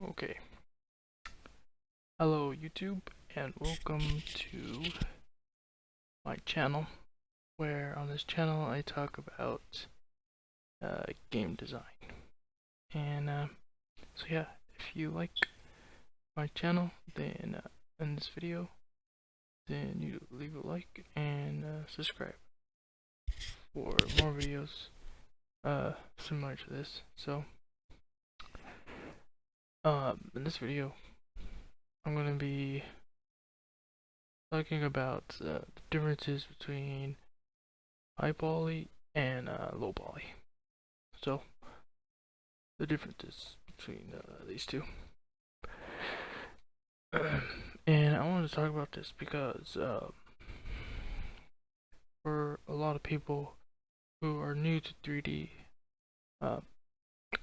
Okay. Hello YouTube and welcome to my channel, where on this channel I talk about game design. And so yeah, if you like my channel, then in this video, then you leave a like and subscribe for more videos similar to this. So in this video I'm going to be talking about the differences between high poly and low poly. So the differences between these two. And I wanted to talk about this because for a lot of people who are new to 3D, uh,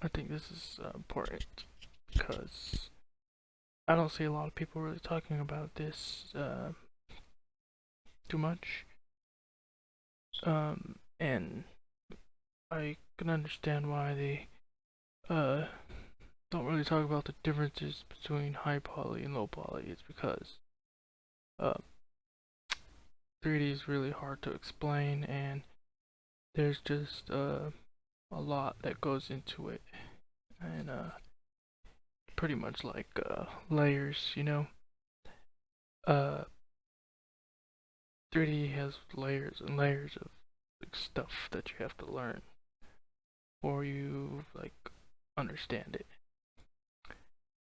I think this is important because I don't see a lot of people really talking about this too much. And I can understand why they don't really talk about the differences between high poly and low poly. It's because uh, 3D is really hard to explain, and there's just a lot that goes into it, and pretty much like layers, you know. Uh, 3D has layers and layers of like, stuff that you have to learn before you like understand it.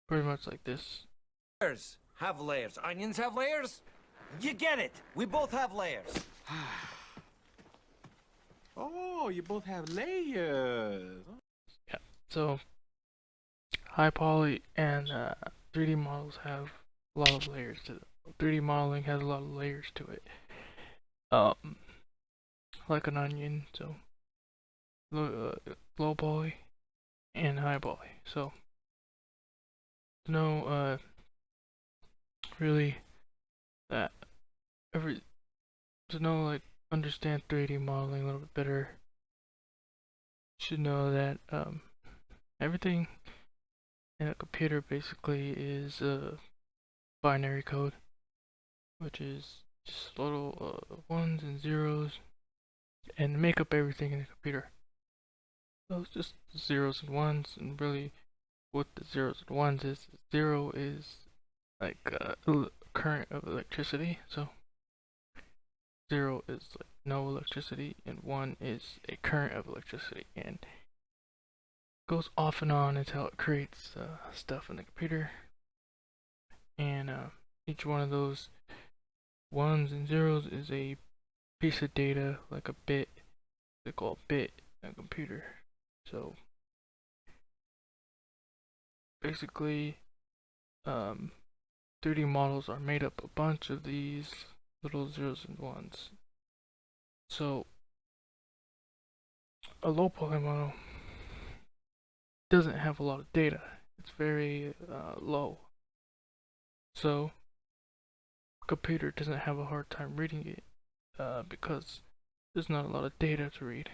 Pretty much like this. Layers have layers. Onions have layers? You get it. We both have layers. Oh, you both have layers. Yeah. So high poly and 3D models have a lot of layers to them. 3D modeling has a lot of layers to it. Um, like an onion. So low poly and high poly. So no really that every to know like understand 3D modeling a little bit better. You should know that everything in a computer basically is binary code, which is just little ones and zeros, and make up everything in the computer. So it's just zeros and ones, and really what the zeros and ones is, zero is like current of electricity, so 0 is like no electricity, and 1 is a current of electricity, and goes off and on until it creates stuff in the computer. And each one of those ones and zeros is a piece of data, like a bit. They call a bit in a computer. So basically, 3D models are made up a bunch of these little zeros and ones. So a low poly model doesn't have a lot of data. It's very low. So computer doesn't have a hard time reading it because there's not a lot of data to read.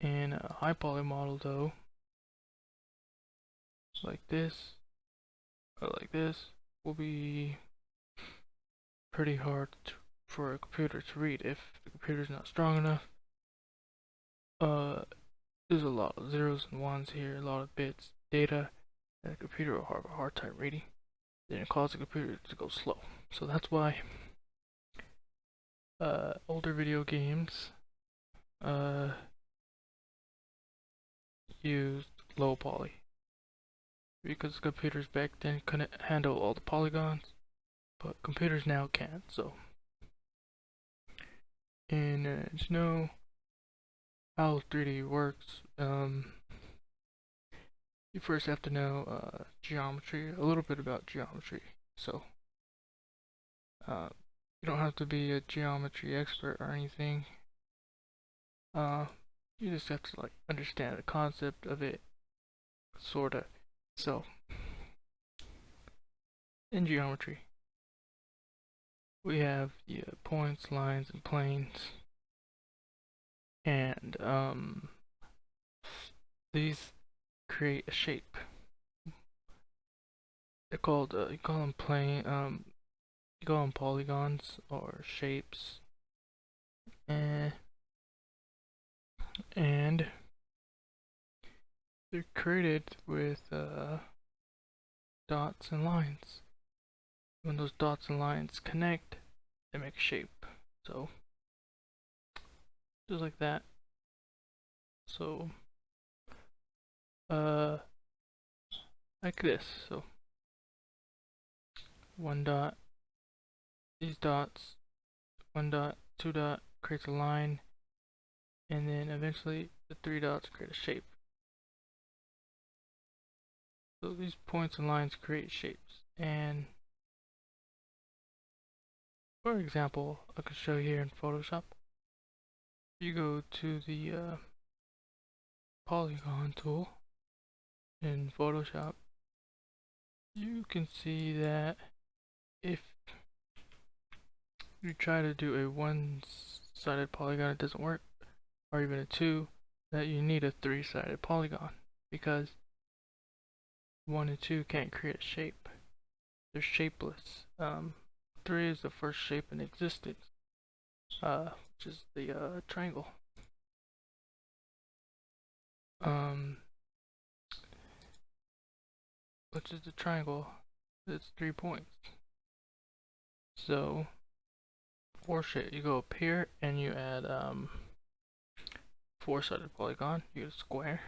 And a high poly model though, like this or like this, will be pretty hard for a computer to read if the computer's not strong enough. There's a lot of zeros and ones here, a lot of bits, data that a computer will have a hard time reading. Then it causes the computer to go slow. So that's why older video games used low poly because computers back then couldn't handle all the polygons, but computers now can. So, and to know how 3D works, you first have to know geometry, a little bit about geometry. So, uh, you don't have to be a geometry expert or anything. You just have to like understand the concept of it, sorta. So, in geometry, we have points, lines, and planes, and these create a shape. they're called you call them plane you call them polygons or shapes, and and they're created with dots and lines. When those dots and lines connect, they make a shape. So just like that. So like this. So one dot, these dots, one dot, two dot creates a line, and then eventually the three dots create a shape. So these points and lines create shapes. And for example, I could show you here in Photoshop. You go to the polygon tool in Photoshop, you can see that if you try to do a one-sided polygon, it doesn't work, or even a two, that you need a three-sided polygon, because 1 and 2 can't create a shape. They're shapeless. 3 is the first shape in existence, which is the triangle. Which is the triangle. It's 3 points. So for shape, you go up here and you add four-sided polygon. You get a square,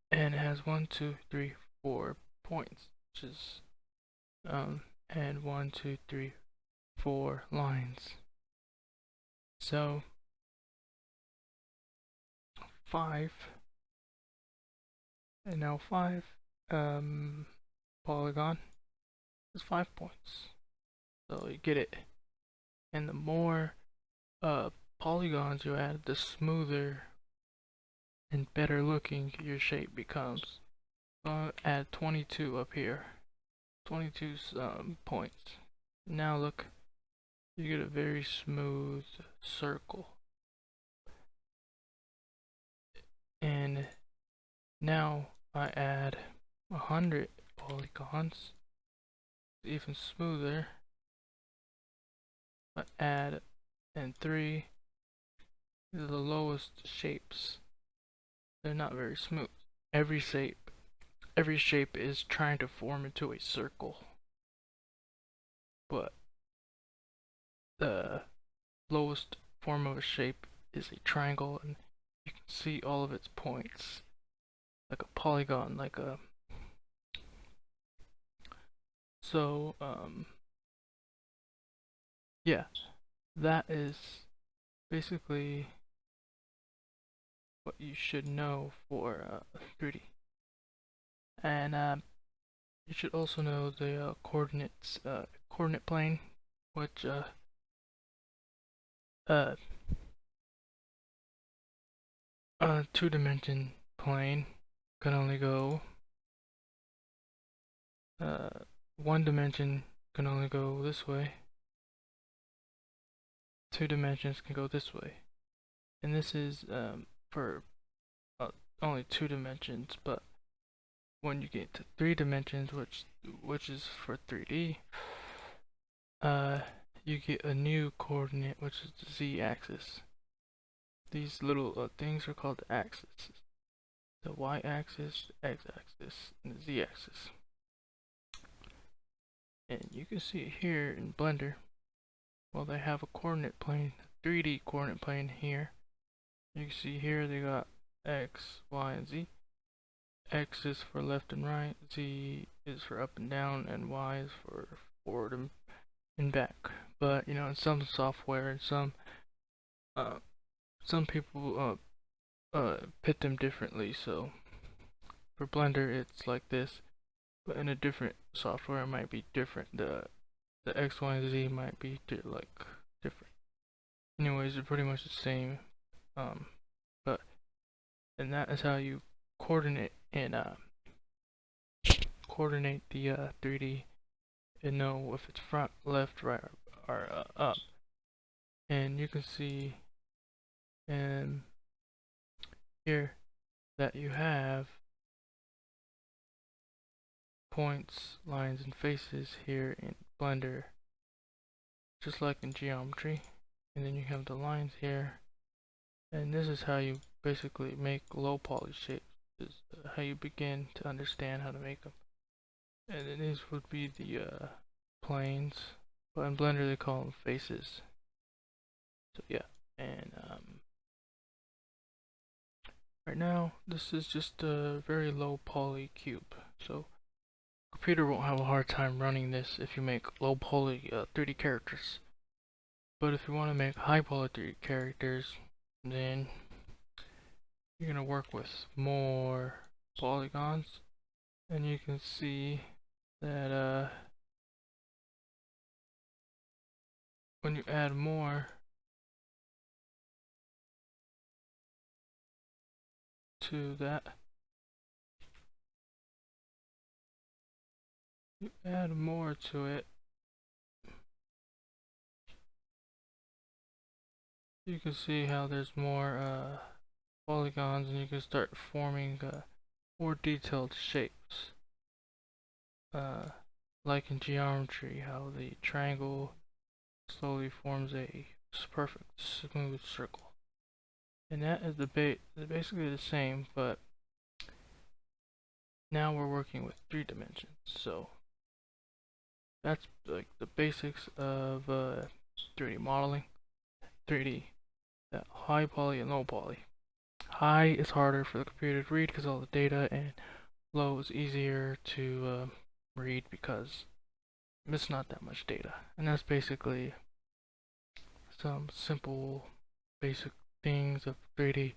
and it has 1, 2, 3, 4 points, which is and 1, 2, 3, 4 lines. So 5, and now 5 polygon is 5 points. So you get it. And the more polygons you add, the smoother and better looking your shape becomes. So I'll add 22 up here. 22 points. Now look, you get a very smooth circle. And now I add 100 polygons, even smoother. I add and 3, these are the lowest shapes. They're not very smooth. Every shape is trying to form into a circle, but the lowest form of a shape is a triangle, and you can see all of its points like a polygon, like a yeah, that is basically what you should know for 3D. And you should also know the coordinates, coordinate plane, which two-dimension plane can only go one dimension can only go this way. 2 dimensions can go this way, and this is for only 2 dimensions. But when you get to 3 dimensions, which is for 3D, you get a new coordinate, which is the z-axis. These little things are called the axes: the y-axis, the x-axis, and the z-axis. And you can see it here in Blender. Well, they have a coordinate plane, 3D coordinate plane here. You can see here they got x, y, and z. X is for left and right, z is for up and down, and y is for forward and back. But you know, in some software and some people pit them differently. So for Blender, it's like this, but in a different software, it might be different. The X, Y, and Z might be different. Anyways, they're pretty much the same. But and that is how you coordinate and coordinate the 3D and know if it's front, left, right, or up. And you can see here that you have points, lines, and faces here in Blender, just like in geometry. And then you have the lines here, and this is how you basically make low poly shapes. This is how you begin to understand how to make them. And then these would be the planes, but in Blender they call them faces. So yeah, and right now this is just a very low poly cube, so computer won't have a hard time running this if you make low poly 3D characters. But if you want to make high poly 3D characters, then you're gonna work with more polygons, and you can see that when you add more to that, you add more to it, you can see how there's more polygons, and you can start forming more detailed shapes, like in geometry, how the triangle slowly forms a perfect smooth circle. And that is basically the same, but now we're working with 3 dimensions. So that's like the basics of 3D modeling. 3D, high poly and low poly. High is harder for the computer to read because all the data, and low is easier to read because it's not that much data. And that's basically some simple basic things of 3D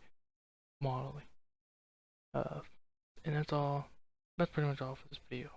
modeling. And that's pretty much all for this video.